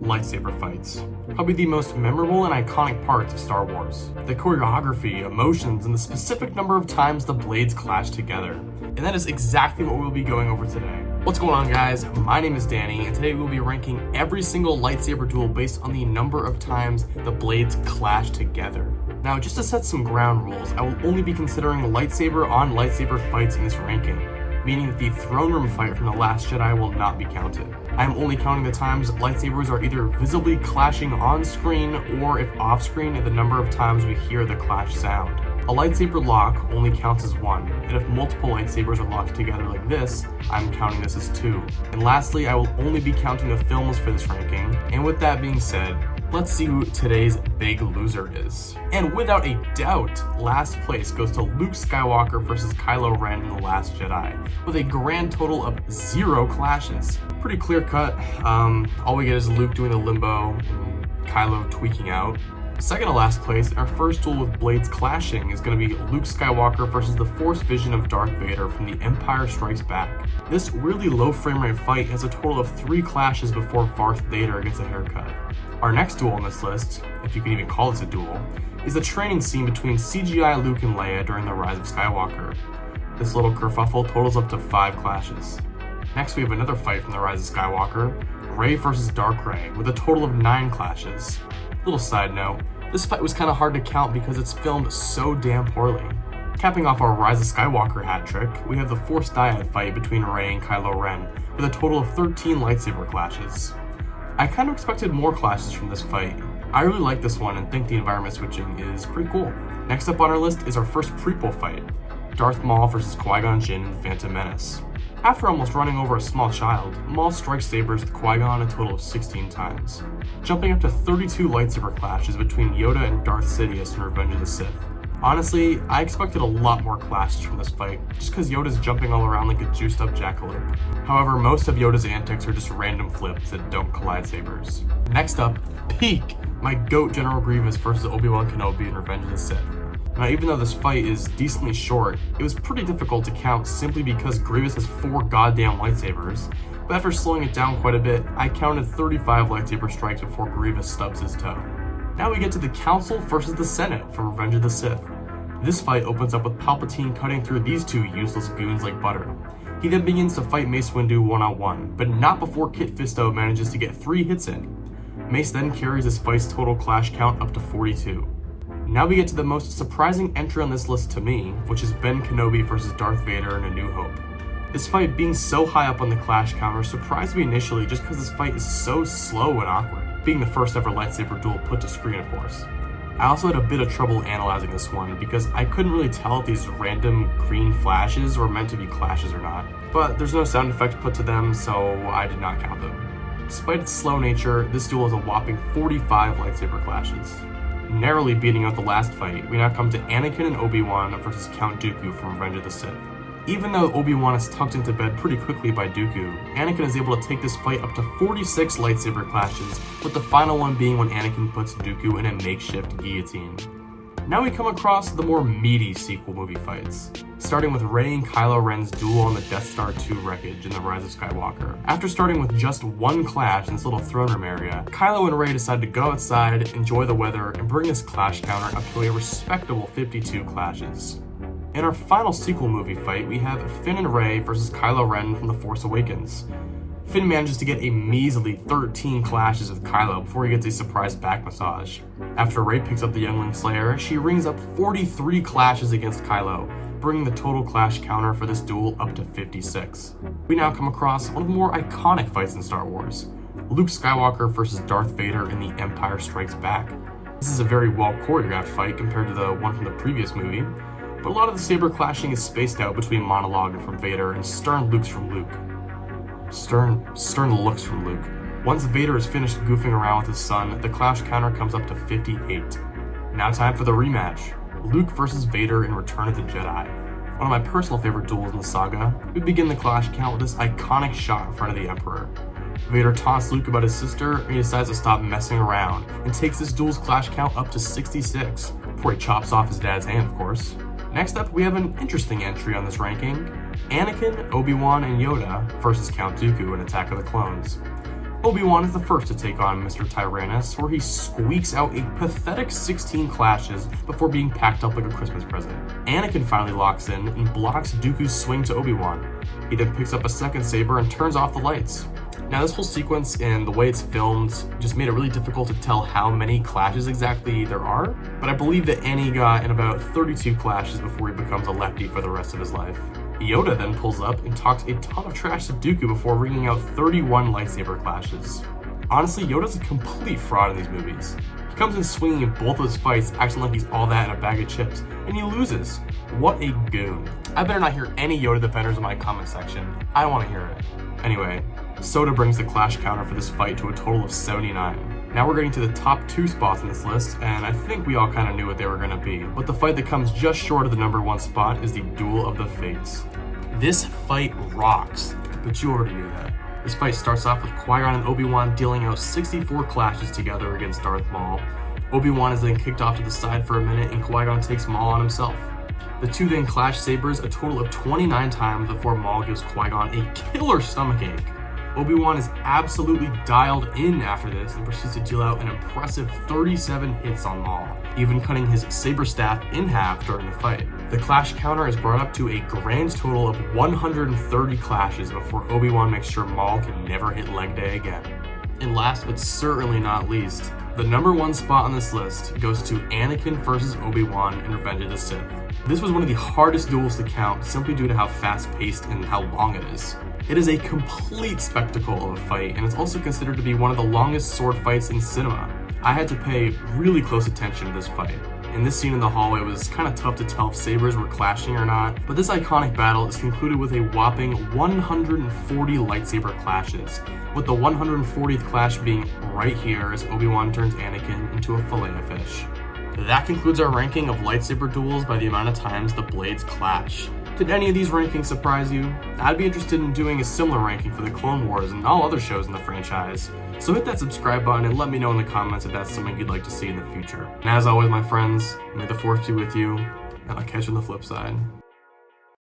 Lightsaber fights. Probably the most memorable and iconic parts of Star Wars. The choreography, emotions, and the specific number of times the blades clash together. And that is exactly what we'll be going over today. What's going on, guys? My name is Danny, and today we'll be ranking every single lightsaber duel based on the number of times the blades clash together. Now, just to set some ground rules, I will only be considering lightsaber on lightsaber fights in this ranking, meaning that the throne room fight from The Last Jedi will not be counted. I am only counting the times lightsabers are either visibly clashing on screen or, if off screen, the number of times we hear the clash sound. A lightsaber lock only counts as one, and if multiple lightsabers are locked together like this, I'm counting this as two. And lastly, I will only be counting the films for this ranking, and with that being said, let's see who today's big loser is. And without a doubt, last place goes to Luke Skywalker versus Kylo Ren in The Last Jedi, with a grand total of 0 clashes. Pretty clear cut. All we get is Luke doing the limbo and Kylo tweaking out. Second to last place, our first duel with blades clashing is going to be Luke Skywalker versus the Force vision of Darth Vader from The Empire Strikes Back. This really low frame rate fight has a total of 3 clashes before Darth Vader gets a haircut. Our next duel on this list, if you can even call this a duel, is the training scene between CGI Luke and Leia during The Rise of Skywalker. This little kerfuffle totals up to 5 clashes. Next we have another fight from The Rise of Skywalker, Rey versus Dark Rey, with a total of 9 clashes. Little side note, this fight was kind of hard to count because it's filmed so damn poorly. Capping off our Rise of Skywalker hat trick, we have the Force dyad fight between Rey and Kylo Ren, with a total of 13 lightsaber clashes. I kind of expected more clashes from this fight. I really like this one and think the environment switching is pretty cool. Next up on our list is our first prequel fight, Darth Maul versus Qui-Gon Jinn in The Phantom Menace. After almost running over a small child, Maul strikes sabers with Qui-Gon a total of 16 times, jumping up to 32 lightsaber clashes between Yoda and Darth Sidious in Revenge of the Sith. Honestly, I expected a lot more clashes from this fight, just because Yoda's jumping all around like a juiced up jackalope. However, most of Yoda's antics are just random flips that don't collide sabers. Next up, peak! My GOAT General Grievous versus Obi-Wan Kenobi in Revenge of the Sith. Now, even though this fight is decently short, it was pretty difficult to count simply because Grievous has 4 goddamn lightsabers, but after slowing it down quite a bit, I counted 35 lightsaber strikes before Grievous stubs his toe. Now we get to the Council versus the Senate from Revenge of the Sith. This fight opens up with Palpatine cutting through these 2 useless goons like butter. He then begins to fight Mace Windu one-on-one, but not before Kit Fisto manages to get 3 hits in. Mace then carries this fight's total clash count up to 42. Now we get to the most surprising entry on this list to me, which is Ben Kenobi versus Darth Vader in A New Hope. This fight being so high up on the clash counter surprised me initially just because this fight is so slow and awkward, being the first ever lightsaber duel put to screen of course. I also had a bit of trouble analyzing this one because I couldn't really tell if these random green flashes were meant to be clashes or not, but there's no sound effect put to them, so I did not count them. Despite its slow nature, this duel has a whopping 45 lightsaber clashes. Narrowly beating out the last fight, we now come to Anakin and Obi-Wan versus Count Dooku from Revenge of the Sith. Even though Obi-Wan is tucked into bed pretty quickly by Dooku, Anakin is able to take this fight up to 46 lightsaber clashes, with the final one being when Anakin puts Dooku in a makeshift guillotine. Now we come across the more meaty sequel movie fights, starting with Rey and Kylo Ren's duel on the Death Star 2 wreckage in The Rise of Skywalker. After starting with just 1 clash in this little throne room area, Kylo and Rey decide to go outside, enjoy the weather, and bring this clash counter up to a respectable 52 clashes. In our final sequel movie fight, we have Finn and Rey versus Kylo Ren from The Force Awakens. Finn manages to get a measly 13 clashes with Kylo before he gets a surprise back massage. After Rey picks up the youngling slayer, she rings up 43 clashes against Kylo, bringing the total clash counter for this duel up to 56. We now come across one of the more iconic fights in Star Wars, Luke Skywalker versus Darth Vader in The Empire Strikes Back. This is a very well choreographed fight compared to the one from the previous movie, but a lot of the saber clashing is spaced out between monologue from Vader and stern looks from Luke. Stern looks from Luke. Once Vader is finished goofing around with his son, the clash counter comes up to 58. Now time for the rematch, Luke versus Vader in Return of the Jedi. One of my personal favorite duels in the saga, we begin the clash count with this iconic shot in front of the Emperor. Vader taunts Luke about his sister, and he decides to stop messing around, and takes this duel's clash count up to 66, before he chops off his dad's hand, of course. Next up, we have an interesting entry on this ranking, Anakin, Obi-Wan, and Yoda versus Count Dooku in Attack of the Clones. Obi-Wan is the first to take on Mr. Tyrannus, where he squeaks out a pathetic 16 clashes before being packed up like a Christmas present. Anakin finally locks in and blocks Dooku's swing to Obi-Wan. He then picks up a second saber and turns off the lights. Now this whole sequence and the way it's filmed just made it really difficult to tell how many clashes exactly there are, but I believe that Annie got in about 32 clashes before he becomes a lefty for the rest of his life. Yoda then pulls up and talks a ton of trash to Dooku before ringing out 31 lightsaber clashes. Honestly, Yoda's a complete fraud in these movies. He comes in swinging in both of his fights, acting like he's all that in a bag of chips, and he loses. What a goon. I better not hear any Yoda defenders in my comment section. I want to hear it. Anyway, Soda brings the clash counter for this fight to a total of 79. Now we're getting to the top 2 spots in this list, and I think we all kind of knew what they were going to be. But the fight that comes just short of the number 1 spot is the Duel of the Fates. This fight rocks, but you already knew that. This fight starts off with Qui-Gon and Obi-Wan dealing out 64 clashes together against Darth Maul. Obi-Wan is then kicked off to the side for a minute, and Qui-Gon takes Maul on himself. The two then clash sabers a total of 29 times before Maul gives Qui-Gon a killer stomachache. Obi-Wan is absolutely dialed in after this and proceeds to deal out an impressive 37 hits on Maul, even cutting his saber staff in half during the fight. The clash counter is brought up to a grand total of 130 clashes before Obi-Wan makes sure Maul can never hit leg day again. And last but certainly not least, the number 1 spot on this list goes to Anakin versus Obi-Wan in Revenge of the Sith. This was one of the hardest duels to count simply due to how fast-paced and how long it is. It is a complete spectacle of a fight, and it's also considered to be one of the longest sword fights in cinema. I had to pay really close attention to this fight. In this scene in the hallway, it was kind of tough to tell if sabers were clashing or not, but this iconic battle is concluded with a whopping 140 lightsaber clashes, with the 140th clash being right here as Obi-Wan turns Anakin into a Filet-O-Fish. That concludes our ranking of lightsaber duels by the amount of times the blades clash. Did any of these rankings surprise you? I'd be interested in doing a similar ranking for the Clone Wars and all other shows in the franchise. So hit that subscribe button and let me know in the comments if that's something you'd like to see in the future. And as always, my friends, may the Force be with you, and I'll catch you on the flip side.